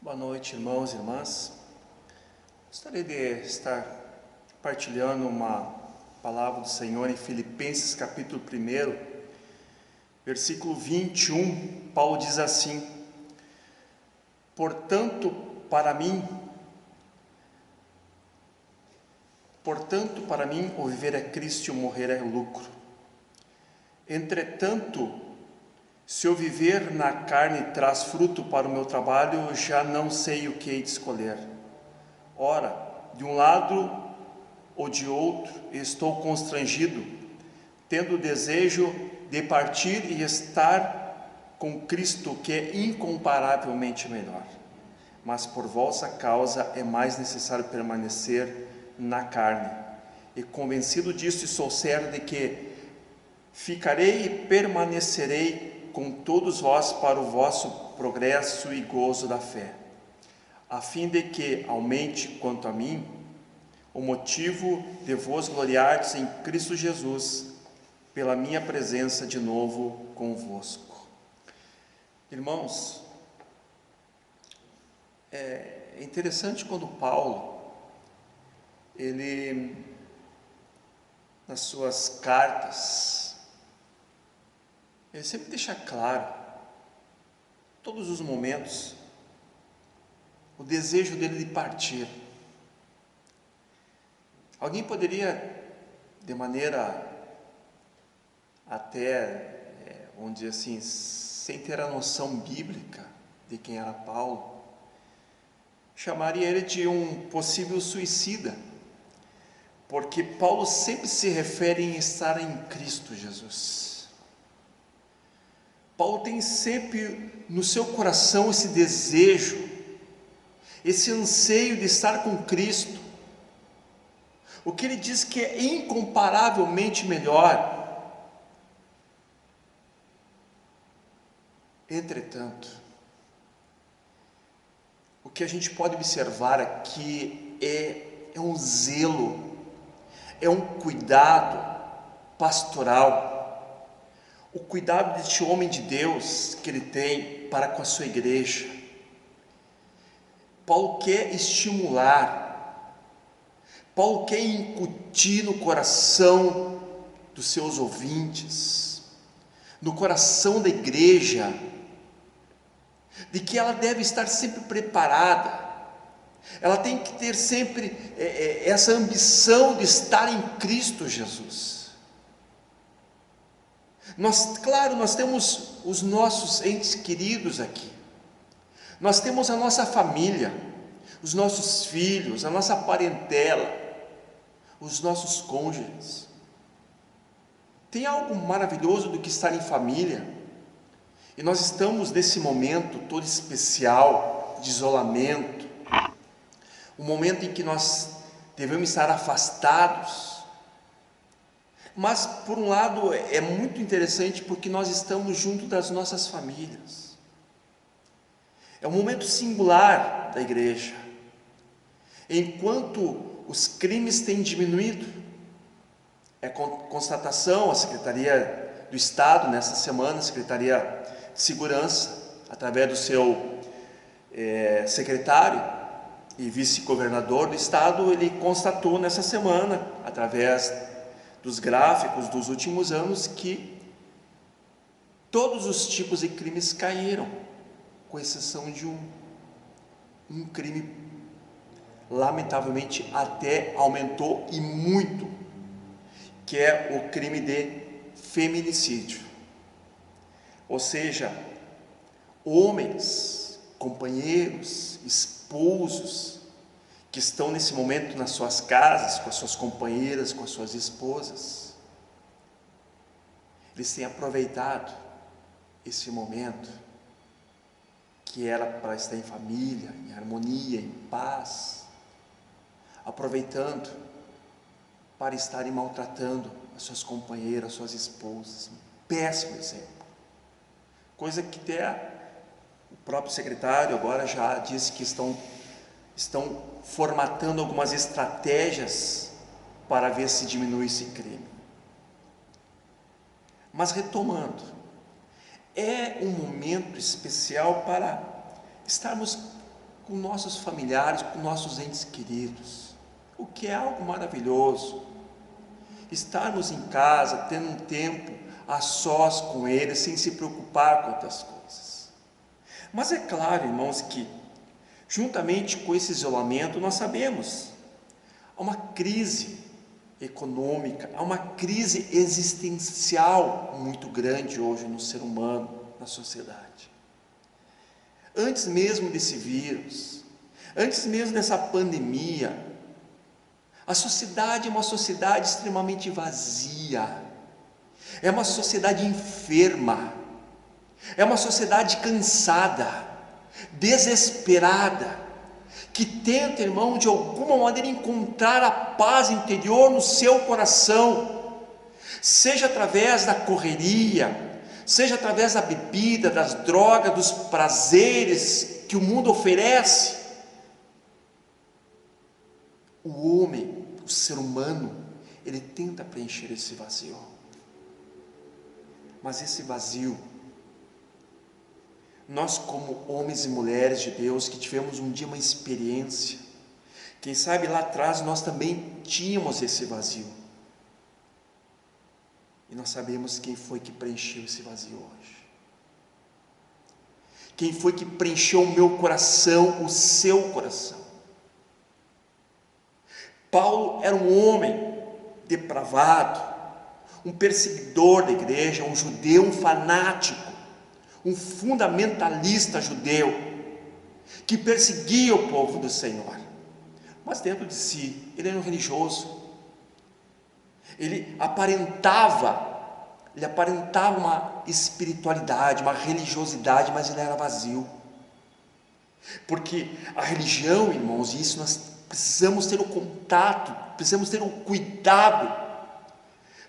Boa noite, irmãos e irmãs. Gostaria de estar partilhando uma palavra do Senhor em Filipenses capítulo 1, versículo 21. Paulo diz assim: Portanto, para mim, o viver é Cristo e o morrer é lucro. Entretanto, se eu viver na carne traz fruto para o meu trabalho, já não sei o que hei de escolher. Ora, de um lado ou de outro, estou constrangido, tendo o desejo de partir e estar com Cristo, que é incomparavelmente melhor. Mas por vossa causa é mais necessário permanecer na carne. E convencido disso, sou certo de que ficarei e permanecerei com todos vós para o vosso progresso e gozo da fé, a fim de que aumente quanto a mim o motivo de vos gloriardes em Cristo Jesus, pela minha presença de novo convosco. Irmãos, é interessante quando Paulo, ele, nas suas cartas, ele sempre deixa claro, todos os momentos, o desejo dele de partir. Alguém poderia, de maneira até, vamos dizer assim, sem ter a noção bíblica de quem era Paulo, chamaria ele de um possível suicida, porque Paulo sempre se refere em estar em Cristo Jesus. Paulo tem sempre no seu coração esse desejo, esse anseio de estar com Cristo. O que ele diz que é incomparavelmente melhor. Entretanto, o que a gente pode observar aqui é um zelo, é um cuidado pastoral, o cuidado deste homem de Deus que ele tem para com a sua igreja. Paulo quer estimular, Paulo quer incutir no coração dos seus ouvintes, no coração da igreja, de que ela deve estar sempre preparada, ela tem que ter sempre essa ambição de estar em Cristo Jesus. Claro, nós temos os nossos entes queridos aqui, nós temos a nossa família, os nossos filhos, a nossa parentela, os nossos cônjuges. Tem algo maravilhoso do que estar em família, e nós estamos nesse momento todo especial de isolamento, um momento em que nós devemos estar afastados. Mas por um lado é muito interessante, porque nós estamos junto das nossas famílias. É um momento singular da igreja. Enquanto os crimes têm diminuído, é constatação, a Secretaria do Estado, nessa semana, a Secretaria de Segurança, através do seu secretário e vice-governador do Estado, ele constatou nessa semana, através dos gráficos dos últimos anos, que todos os tipos de crimes caíram, com exceção de um crime, lamentavelmente até aumentou e muito, que é o crime de feminicídio. Ou seja, homens, companheiros, esposos, que estão nesse momento nas suas casas, com as suas companheiras, com as suas esposas, eles têm aproveitado esse momento, que era para estar em família, em harmonia, em paz, aproveitando para estarem maltratando as suas companheiras, as suas esposas. Um péssimo exemplo, coisa que até o próprio secretário agora já disse que estão formatando algumas estratégias para ver se diminui esse crime. Mas retomando, é um momento especial para estarmos com nossos familiares, com nossos entes queridos, o que é algo maravilhoso. Estarmos em casa, tendo um tempo a sós com eles, sem se preocupar com outras coisas. Mas é claro, irmãos, que juntamente com esse isolamento, nós sabemos, há uma crise econômica, há uma crise existencial muito grande hoje no ser humano, na sociedade. Antes mesmo desse vírus, antes mesmo dessa pandemia, a sociedade é uma sociedade extremamente vazia, é uma sociedade enferma, é uma sociedade cansada, desesperada, que tenta, irmão, de alguma maneira encontrar a paz interior no seu coração, seja através da correria, seja através da bebida, das drogas, dos prazeres que o mundo oferece. O homem, o ser humano, ele tenta preencher esse vazio, mas esse vazio, nós como homens e mulheres de Deus, que tivemos um dia uma experiência, quem sabe lá atrás nós também tínhamos esse vazio, e nós sabemos quem foi que preencheu esse vazio hoje, quem foi que preencheu o meu coração, o seu coração. Paulo era um homem depravado, um perseguidor da igreja, um judeu, um fanático, um fundamentalista judeu, que perseguia o povo do Senhor, mas dentro de si, ele era um religioso, ele aparentava uma espiritualidade, uma religiosidade, mas ele era vazio, porque a religião, irmãos, e isso nós precisamos ter o contato, precisamos ter o cuidado,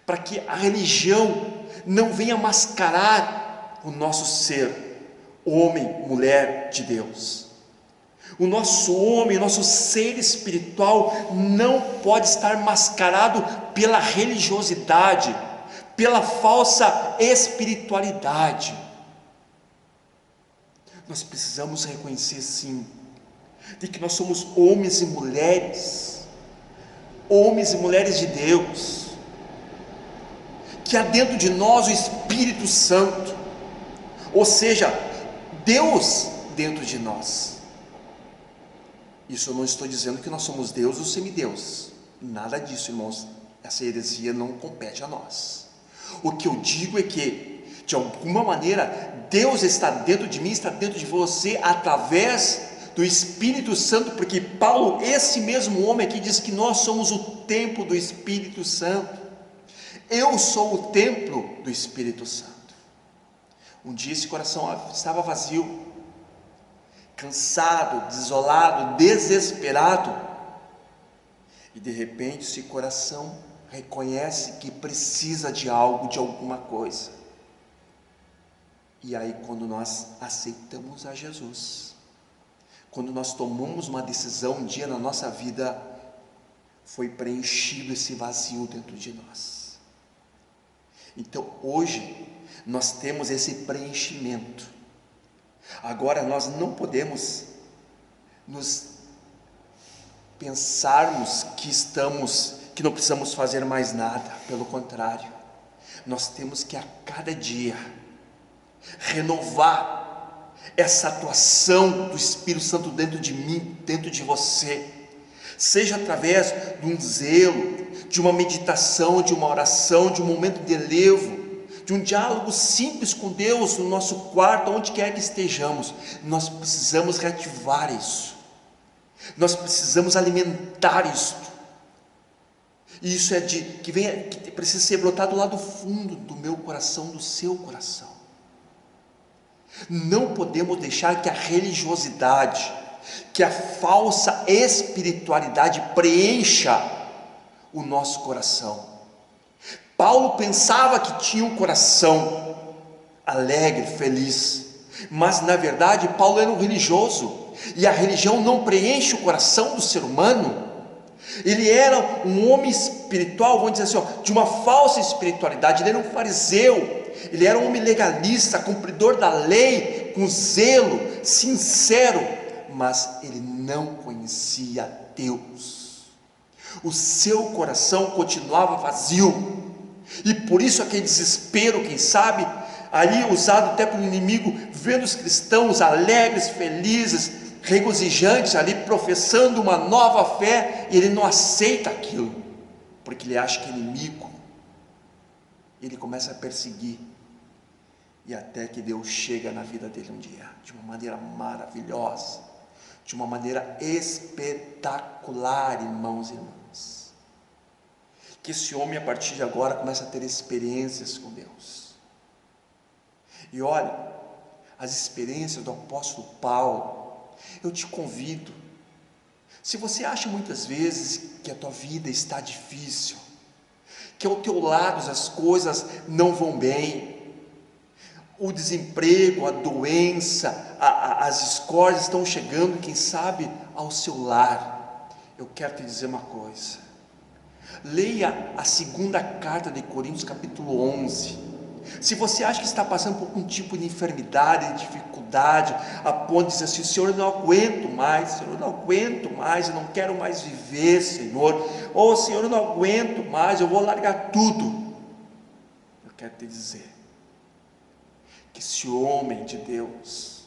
para que a religião não venha mascarar o nosso ser, homem, mulher de Deus. O nosso homem, o nosso ser espiritual não pode estar mascarado pela religiosidade, pela falsa espiritualidade. Nós precisamos reconhecer, sim, de que nós somos homens e mulheres de Deus, que há dentro de nós o Espírito Santo, ou seja, Deus dentro de nós. Isso eu não estou dizendo que nós somos Deus ou semideus, nada disso, irmãos, essa heresia não compete a nós. O que eu digo é que, de alguma maneira, Deus está dentro de mim, está dentro de você, através do Espírito Santo, porque Paulo, esse mesmo homem aqui, diz que nós somos o templo do Espírito Santo. Eu sou o templo do Espírito Santo. Um dia esse coração estava vazio, cansado, desolado, desesperado, e de repente esse coração reconhece que precisa de algo, de alguma coisa, e aí quando nós aceitamos a Jesus, quando nós tomamos uma decisão um dia na nossa vida, foi preenchido esse vazio dentro de nós. Então hoje nós temos esse preenchimento. Agora nós não podemos nos pensarmos que não precisamos fazer mais nada, pelo contrário, nós temos que a cada dia renovar essa atuação do Espírito Santo dentro de mim, dentro de você, seja através de um zelo, de uma meditação, de uma oração, de um momento de elevo, de um diálogo simples com Deus no nosso quarto, onde quer que estejamos. Nós precisamos reativar isso, nós precisamos alimentar isso, e isso que precisa ser brotado lá do fundo do meu coração, do seu coração. Não podemos deixar que a religiosidade, que a falsa espiritualidade preencha o nosso coração. Paulo pensava que tinha um coração alegre, feliz, mas na verdade Paulo era um religioso, e a religião não preenche o coração do ser humano. Ele era um homem espiritual, vamos dizer assim, de uma falsa espiritualidade. Ele era um fariseu, ele era um homem legalista, cumpridor da lei, com zelo, sincero, mas ele não conhecia Deus. O seu coração continuava vazio, e por isso aquele desespero, quem sabe, ali usado até pelo inimigo, vendo os cristãos alegres, felizes, regozijantes ali, professando uma nova fé, e ele não aceita aquilo, porque ele acha que é inimigo. Ele começa a perseguir, e até que Deus chega na vida dele um dia, de uma maneira maravilhosa, de uma maneira espetacular, irmãos e irmãs, que esse homem a partir de agora começa a ter experiências com Deus. E olha, as experiências do apóstolo Paulo, eu te convido, se você acha muitas vezes que a tua vida está difícil, que ao teu lado as coisas não vão bem, o desemprego, a doença, as discórdias estão chegando, quem sabe, ao seu lar, eu quero te dizer uma coisa: leia a segunda carta de Coríntios, capítulo 11. Se você acha que está passando por algum tipo de enfermidade, de dificuldade, a ponto de dizer assim: Senhor, eu não aguento mais, Senhor, eu não aguento mais, eu não quero mais viver, Senhor, ou Senhor, eu não aguento mais, eu vou largar tudo. Eu quero te dizer que esse homem de Deus,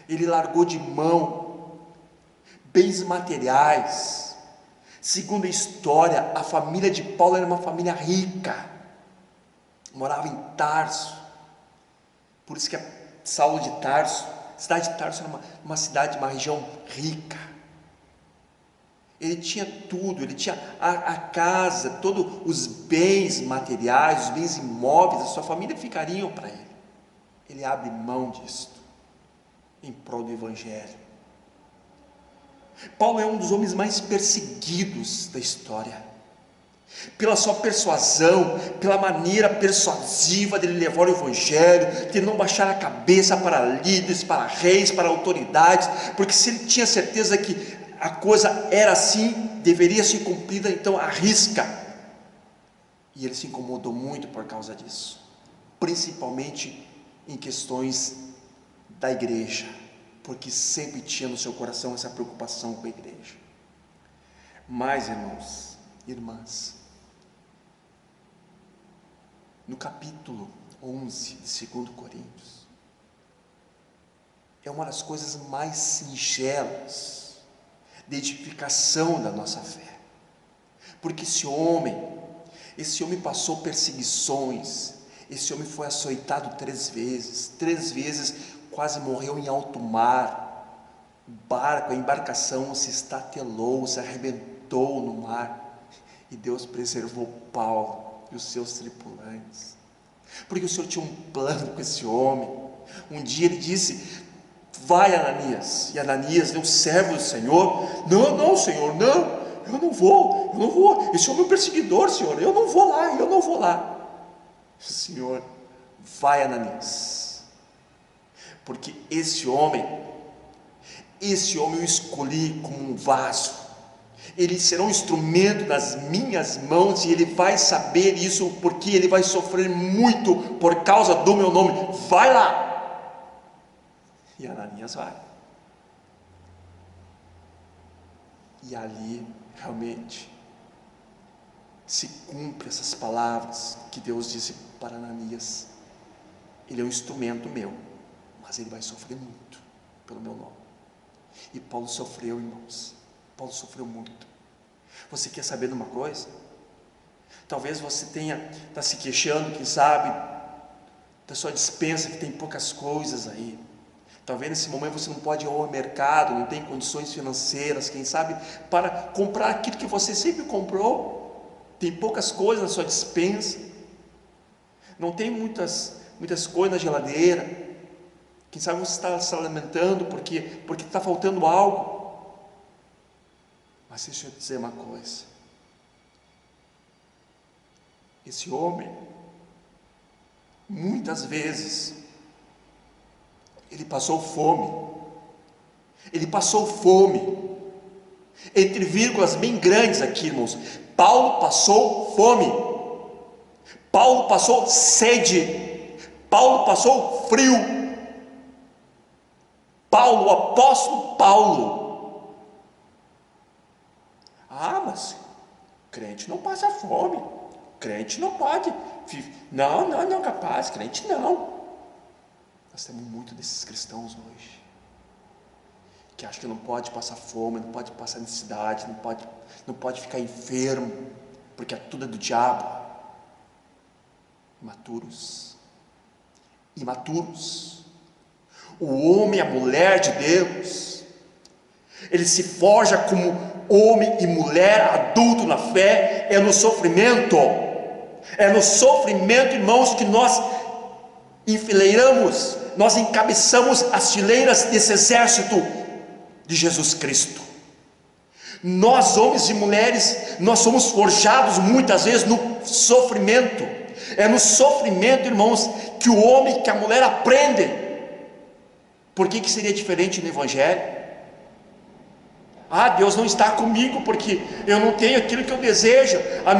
ele largou de mão bens materiais. Segundo a história, a família de Paulo era uma família rica, morava em Tarso, por isso que Saulo de Tarso, a cidade de Tarso era uma cidade, uma região rica. Ele tinha tudo, ele tinha a casa, todos os bens materiais, os bens imóveis, a sua família ficariam para ele. Ele abre mão disto em prol do Evangelho. Paulo é um dos homens mais perseguidos da história, pela sua persuasão, pela maneira persuasiva dele levar o Evangelho, de não baixar a cabeça para líderes, para reis, para autoridades, porque se ele tinha certeza que a coisa era assim, deveria ser cumprida, então arrisca. E ele se incomodou muito por causa disso, principalmente em questões da igreja, porque sempre tinha no seu coração essa preocupação com a igreja. Mas, irmãos, irmãs, no capítulo 11 de 2 Coríntios, é uma das coisas mais singelas de edificação da nossa fé, porque esse homem passou perseguições, esse homem foi açoitado 3 vezes quase morreu em alto mar, a embarcação se estatelou, se arrebentou no mar, e Deus preservou Paulo e os seus tripulantes, porque o Senhor tinha um plano com esse homem. Um dia ele disse: vai, Ananias. E Ananias, o servo do Senhor: não, Senhor, não, eu não vou, esse homem é um perseguidor, Senhor, eu não vou lá. Senhor, vai, Ananias, porque esse homem eu escolhi como um vaso, ele será um instrumento nas minhas mãos, e ele vai saber isso, porque ele vai sofrer muito por causa do meu nome. Vai lá. E Ananias vai, e ali realmente se cumpre essas palavras que Deus disse para Ananias: ele é um instrumento meu, mas ele vai sofrer muito pelo meu nome. E Paulo sofreu, irmãos, Paulo sofreu muito. Você quer saber de uma coisa? Talvez você está se queixando, quem sabe, da sua despensa, que tem poucas coisas aí. Talvez nesse momento você não pode ir ao mercado, não tem condições financeiras, quem sabe, para comprar aquilo que você sempre comprou. Tem poucas coisas na sua despensa, não tem muitas coisas na geladeira. Quem sabe você está se lamentando porque está faltando algo. Mas deixa eu dizer uma coisa: esse homem, muitas vezes, ele passou fome, entre vírgulas bem grandes aqui, irmãos. Paulo passou fome, Paulo passou sede, Paulo passou frio. Paulo, o apóstolo Paulo. Ah, mas crente não passa fome, crente não pode, não, capaz, crente não. Nós temos muito desses cristãos hoje, que acham que não pode passar fome, não pode passar necessidade, não pode ficar enfermo, porque é tudo do diabo. Imaturos. O homem e a mulher de Deus, ele se forja como homem e mulher adulto na fé, é no sofrimento, irmãos, que nós enfileiramos, nós encabeçamos as fileiras desse exército de Jesus Cristo. Nós, homens e mulheres, nós somos forjados muitas vezes no sofrimento. É no sofrimento, irmãos, que o homem e que a mulher aprendem. Por que seria diferente no Evangelho? Ah, Deus não está comigo porque eu não tenho aquilo que eu desejo. A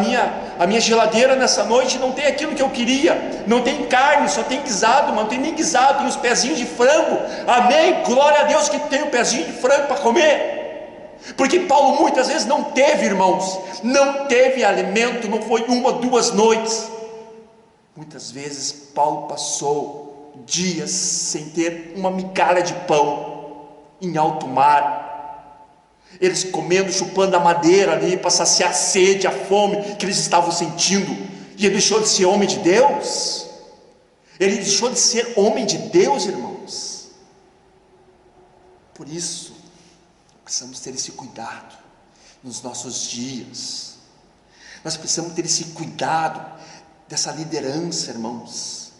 minha geladeira nessa noite não tem aquilo que eu queria. Não tem carne, só tem guisado, mas não tem nem guisado, tem uns pezinhos de frango. Amém? Glória a Deus que tem um pezinho de frango para comer. Porque Paulo muitas vezes não teve, irmãos, não teve alimento, não foi 1 ou 2 noites. Muitas vezes Paulo passou dias sem ter uma migalha de pão em alto mar. Eles comendo, chupando a madeira ali para saciar a sede, a fome que eles estavam sentindo. E ele deixou de ser homem de Deus? Ele deixou de ser homem de Deus, irmãos? Por isso, precisamos ter esse cuidado nos nossos dias. Nós precisamos ter esse cuidado dessa liderança, irmãos,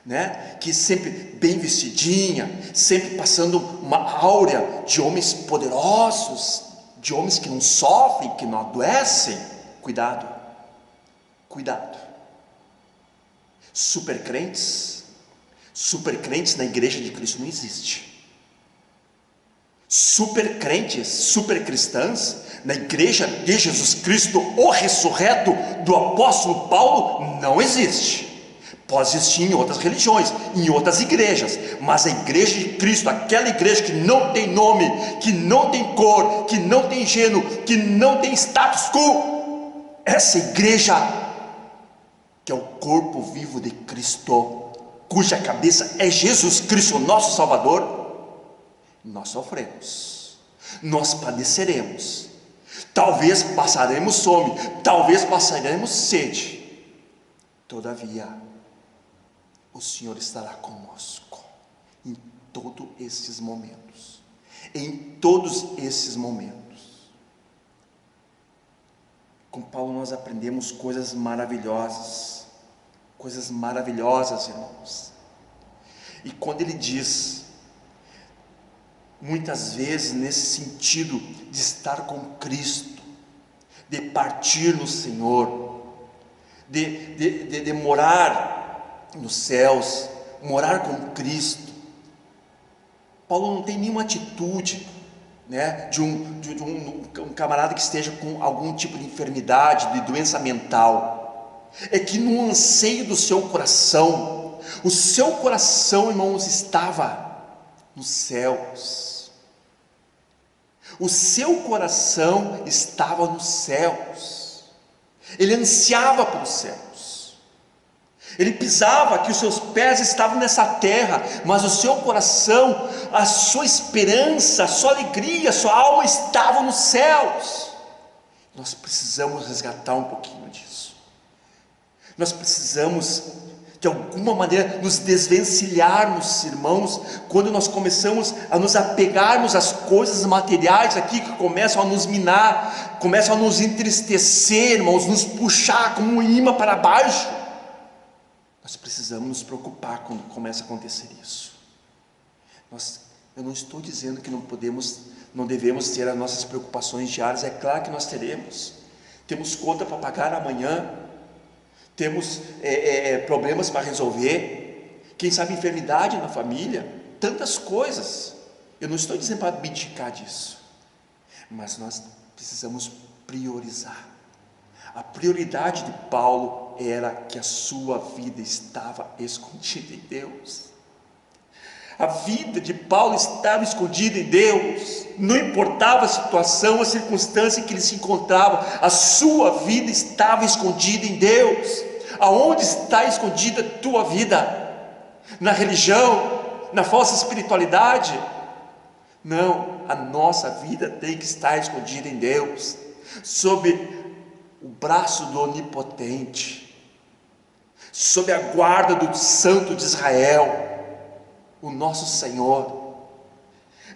né? Que sempre bem vestidinha, sempre passando uma áurea de homens poderosos, de homens que não sofrem, que não adoecem. Cuidado. Super crentes na igreja de Cristo não existe. Super crentes, super cristãs na igreja de Jesus Cristo, o ressurreto do apóstolo Paulo, não existe. Pode existir em outras religiões, em outras igrejas, mas a igreja de Cristo, aquela igreja que não tem nome, que não tem cor, que não tem gênero, que não tem status quo, essa igreja que é o corpo vivo de Cristo, cuja cabeça é Jesus Cristo, nosso Salvador, nós sofremos, nós padeceremos, talvez passaremos fome, talvez passaremos sede, todavia o Senhor estará conosco em todos esses momentos, Com Paulo nós aprendemos coisas maravilhosas, irmãos. E quando ele diz, muitas vezes nesse sentido de estar com Cristo, de partir no Senhor, de morar nos céus, morar com Cristo, Paulo não tem nenhuma atitude, né, de um camarada que esteja com algum tipo de enfermidade, de doença mental. É que no anseio do seu coração, o seu coração, irmãos, estava nos céus. O seu coração estava nos céus. Ele ansiava pelos céus. Ele pisava que os seus pés estavam nessa terra, mas o seu coração, a sua esperança, a sua alegria, a sua alma estavam nos céus. Nós precisamos resgatar um pouquinho disso. Nós precisamos, de alguma maneira, nos desvencilharmos, irmãos, quando nós começamos a nos apegarmos às coisas materiais aqui, que começam a nos minar, começam a nos entristecer, irmãos, nos puxar como um imã para baixo. Nós precisamos nos preocupar quando começa a acontecer isso. Eu não estou dizendo que não devemos ter as nossas preocupações diárias. É claro que nós teremos. Temos conta para pagar amanhã, temos problemas para resolver, quem sabe enfermidade na família, tantas coisas. Eu não estou dizendo para abdicar disso, mas nós precisamos priorizar. A prioridade de Paulo era que a sua vida estava escondida em Deus. A vida de Paulo estava escondida em Deus. Não importava a situação, a circunstância em que ele se encontrava, a sua vida estava escondida em Deus. Aonde está escondida a tua vida? Na religião? Na falsa espiritualidade? Não, a nossa vida tem que estar escondida em Deus, sob o braço do Onipotente, sob a guarda do Santo de Israel, o nosso Senhor.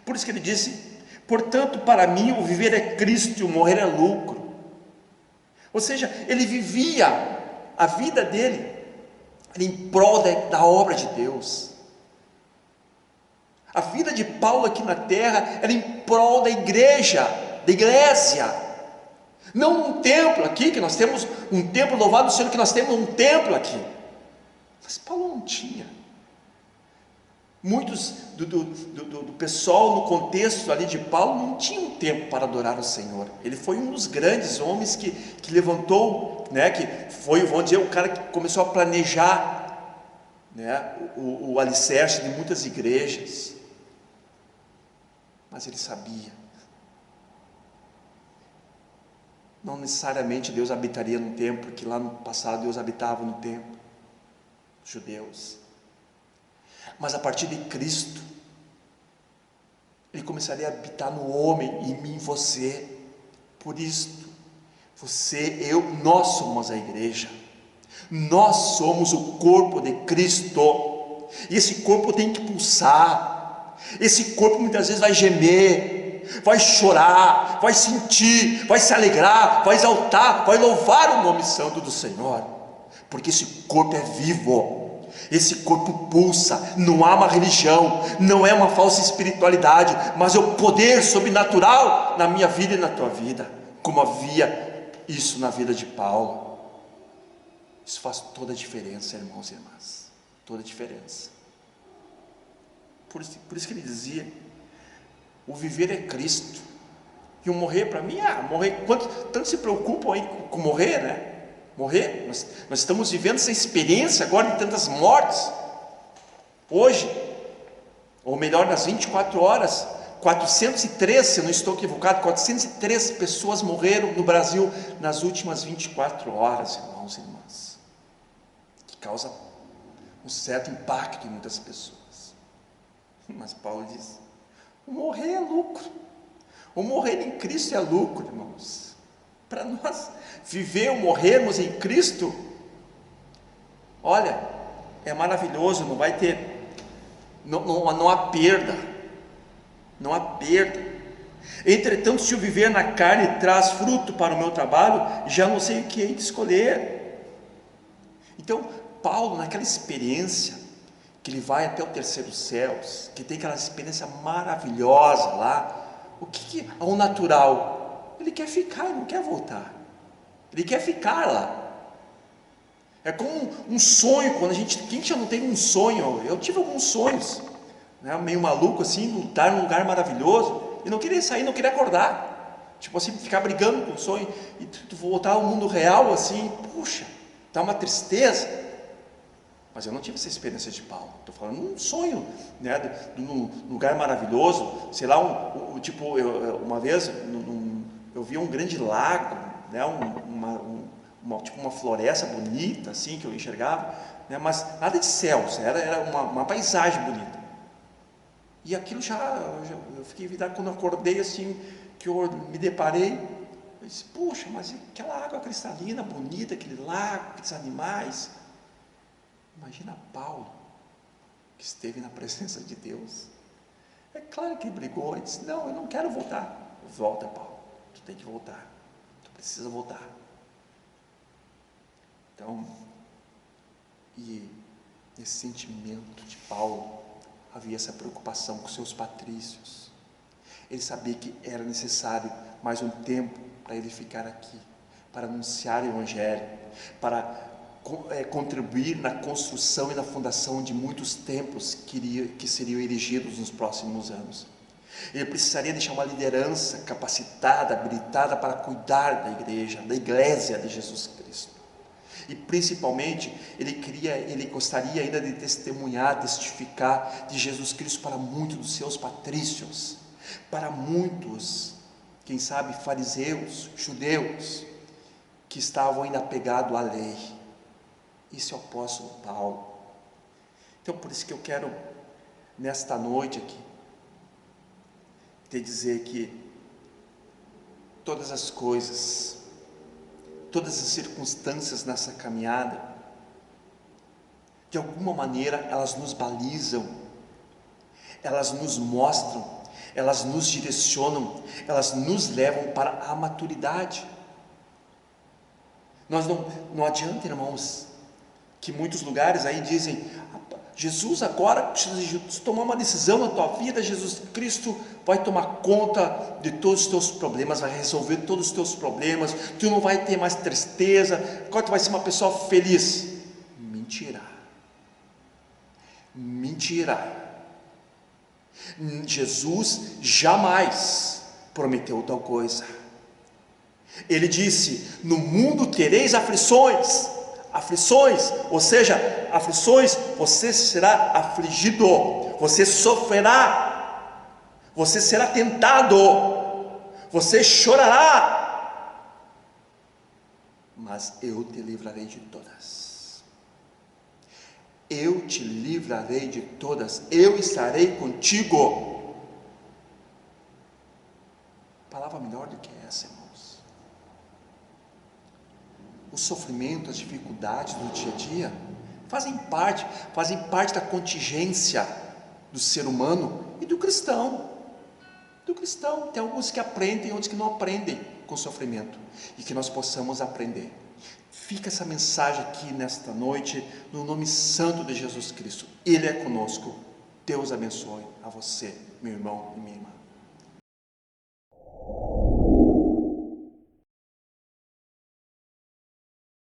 Por isso que ele disse: portanto, para mim o viver é Cristo e o morrer é lucro. Ou seja, ele vivia a vida dele em prol da obra de Deus. A vida de Paulo aqui na terra era em prol da igreja, da igreja. Não um templo aqui, que nós temos um templo, louvado seja que nós temos um templo aqui. Mas Paulo não tinha. Muitos do pessoal no contexto ali de Paulo não tinham tempo para adorar o Senhor. Ele foi um dos grandes homens que levantou, né, que foi, vamos dizer, o cara que começou a planejar, né, o alicerce de muitas igrejas. Mas ele sabia, não necessariamente Deus habitaria no templo, porque lá no passado Deus habitava no templo, os judeus. Mas a partir de Cristo, ele começaria a habitar no homem, em mim, em você. Por isso, você, eu, nós somos a igreja. Nós somos o corpo de Cristo. E esse corpo tem que pulsar. Esse corpo muitas vezes vai gemer, vai chorar, vai sentir, vai se alegrar, vai exaltar, vai louvar o nome santo do Senhor. Porque esse corpo é vivo. Esse corpo pulsa, não há uma religião, não é uma falsa espiritualidade, mas é o poder sobrenatural na minha vida e na tua vida, como havia isso na vida de Paulo. Isso faz toda a diferença, irmãos e irmãs, toda a diferença. Por isso que ele dizia: o viver é Cristo, e o morrer para mim, morrer, tanto se preocupam aí com morrer, né? Morrer, nós estamos vivendo essa experiência agora de tantas mortes. Hoje, ou melhor, nas 24 horas, 403, se eu não estou equivocado, 403 pessoas morreram no Brasil nas últimas 24 horas, irmãos e irmãs, que causa um certo impacto em muitas pessoas. Mas Paulo diz: o morrer é lucro, o morrer em Cristo é lucro, irmãos. Para nós viver ou morrermos em Cristo, olha, é maravilhoso, não vai ter, não há perda, não há perda. Entretanto, se o viver na carne traz fruto para o meu trabalho, já não sei o que hei de escolher. Então, Paulo, naquela experiência, que ele vai até o terceiro céus, que tem aquela experiência maravilhosa lá, ao natural, ele quer ficar, ele não quer voltar, ele quer ficar lá. É como um sonho, quem já não tem um sonho? Eu tive alguns sonhos, né, meio maluco assim, estar num lugar maravilhoso, e não queria sair, não queria acordar, tipo assim, ficar brigando com o sonho, e tu voltar ao mundo real assim, puxa, dá uma tristeza. Mas eu não tive essa experiência de Paulo. Estou falando um sonho, né, num lugar maravilhoso, sei lá, uma vez eu vi um grande lago, né, tipo uma floresta bonita, assim, que eu enxergava, né, mas nada de céus, era uma paisagem bonita. E aquilo eu fiquei virado, quando eu acordei assim, que eu me deparei, eu disse: puxa, mas aquela água cristalina, bonita, aquele lago, aqueles animais. Imagina Paulo, que esteve na presença de Deus. É claro que ele brigou e disse: não, eu não quero voltar. Volta, Paulo, tu tem que voltar, tu precisa voltar. Então, e nesse sentimento de Paulo, havia essa preocupação com seus patrícios. Ele sabia que era necessário mais um tempo para ele ficar aqui, para anunciar o Evangelho, para contribuir na construção e na fundação de muitos templos que seriam erigidos nos próximos anos. Ele precisaria deixar uma liderança capacitada, habilitada para cuidar da igreja de Jesus Cristo. E principalmente, ele gostaria ainda de testemunhar, testificar de Jesus Cristo para muitos dos seus patrícios, para muitos, quem sabe, fariseus, judeus, que estavam ainda apegados à lei. Isso é o apóstolo Paulo. Então, por isso que eu quero, nesta noite aqui, te dizer que todas as coisas, todas as circunstâncias nessa caminhada, de alguma maneira elas nos balizam, elas nos mostram, elas nos direcionam, elas nos levam para a maturidade. Não adianta, irmãos, que muitos lugares aí dizem: Jesus agora precisa tomar uma decisão na tua vida, Jesus Cristo vai tomar conta de todos os teus problemas, vai resolver todos os teus problemas, tu não vai ter mais tristeza, agora tu vai ser uma pessoa feliz. Mentira. Mentira. Jesus jamais prometeu tal coisa. Ele disse: no mundo tereis aflições, ou seja, aflições, você será afligido, você sofrerá, você será tentado, você chorará, mas eu te livrarei de todas. Eu te livrarei de todas, eu estarei contigo. Palavra melhor do que essa, irmãos. O sofrimento, as dificuldades do dia a dia fazem parte da contingência do ser humano e do cristão. Tem alguns que aprendem, outros que não aprendem com o sofrimento, e que nós possamos aprender. Fica essa mensagem aqui nesta noite, no nome santo de Jesus Cristo. Ele é conosco. Deus abençoe a você, meu irmão e minha irmã.